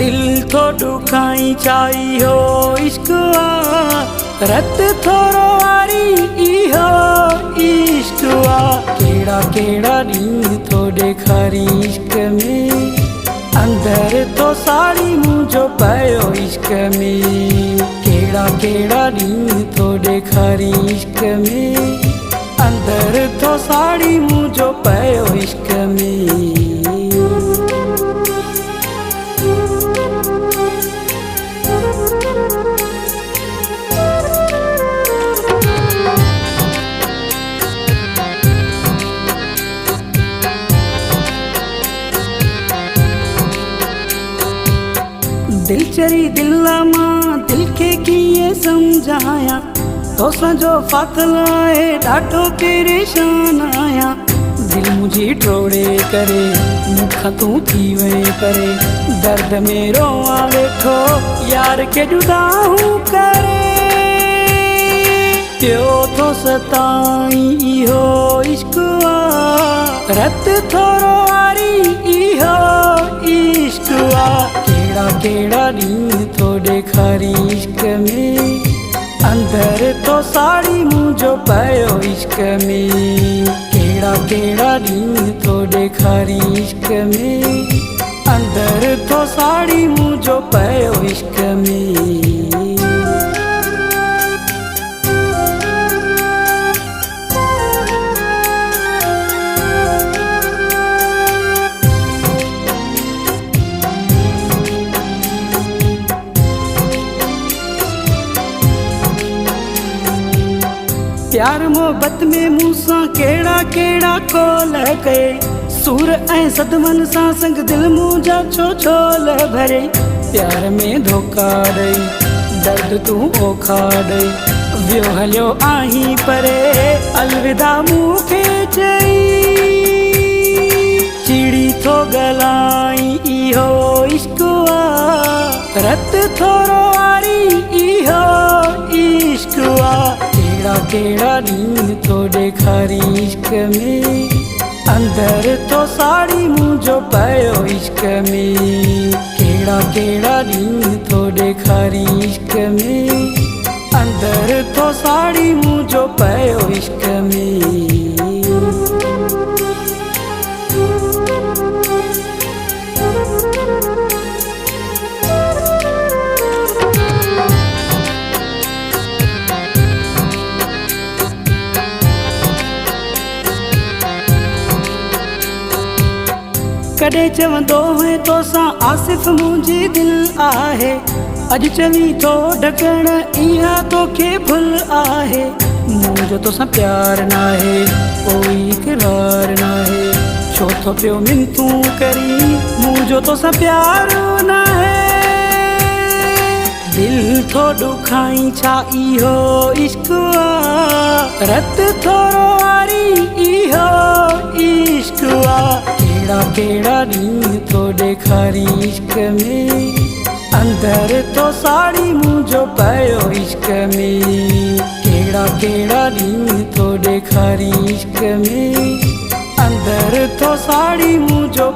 दिल थो दुखाई चाहियो इश्क आ, रत थोरो वारी इहो इश्क आ। केड़ा केड़ा ॾींहं थो ॾेखारी इश्क में, अंदर तो साड़ी मुझो पयो इश्क में। केड़ा केड़ा ॾींहं थो ॾेखारी इश्क में, अंदर तो साड़ी मुझो पयो इश्क में। दिल चरी दिल मां दिल के कीअं समझाया, तोसां जो फाथल आहे ॾाढो परेशान आहियां। दिल मुझी टोड़े करे मूंखां तूं थी वए परे, दर्द में रोवां वेठो यार के जुदाऊं करे। पियो थो सताई इहो इश्क आ, रत थोरो वारी इहो इश्क आ। केड़ा केड़ा ॾींहं थो ॾेखारी इश्क में, अंदर तो साड़ी मुझो पयो इश्क में। केड़ा केड़ा ॾींहं थो ॾेखारी इश्क में, अंदर तो साड़ी मुझो पयो इश्क में। प्यार मोहब्बत में मूंसां केड़ा केड़ा कोल कए, सूर ऐं सदमन सां संग दिल मुंहिंजा छो छोल भरे। प्यार में धोखा ॾई दर्द तूं ओखा ॾई वियो हलियो आहीं परे, अलविदा मूंखे चई। चिड़ी थो ॻाल्हाई इहो इश्क आ, रत थोरो वारी इहो इश्क आ। केड़ा केड़ा ॾींहं थो ॾेखारी इश्क में, अंदर तो साड़ी मुझो पयो इश्क में। केड़ा केड़ा ॾींहं थो ॾेखारी इश्क में, अंदर तो साड़ी मुझो पयो इश्क में। कॾहिं चवंदो है तोसां आसिफ़ मुंहिंजी दिल आहे, अॼु चवी थो ढकण इहा तोखे भुल आहे। मुंहिंजो तोसां प्यार नाहे कोई इक़रार नाहे, छो थो पियो मिनतूं करी मुंहिंजो तोसां प्यार नाहे। दिल थो दुखाई छा इहो इश्क आ, रत थोरो वारी इहो इश्क आ। केड़ा केड़ा ॾींहं थो ॾेखारी इश्क में, अंदर तो साड़ी मुझो पयो इश्क में। केड़ा केड़ा ॾींहं थो ॾेखारी इश्क में, अंदर तो साड़ी मुझो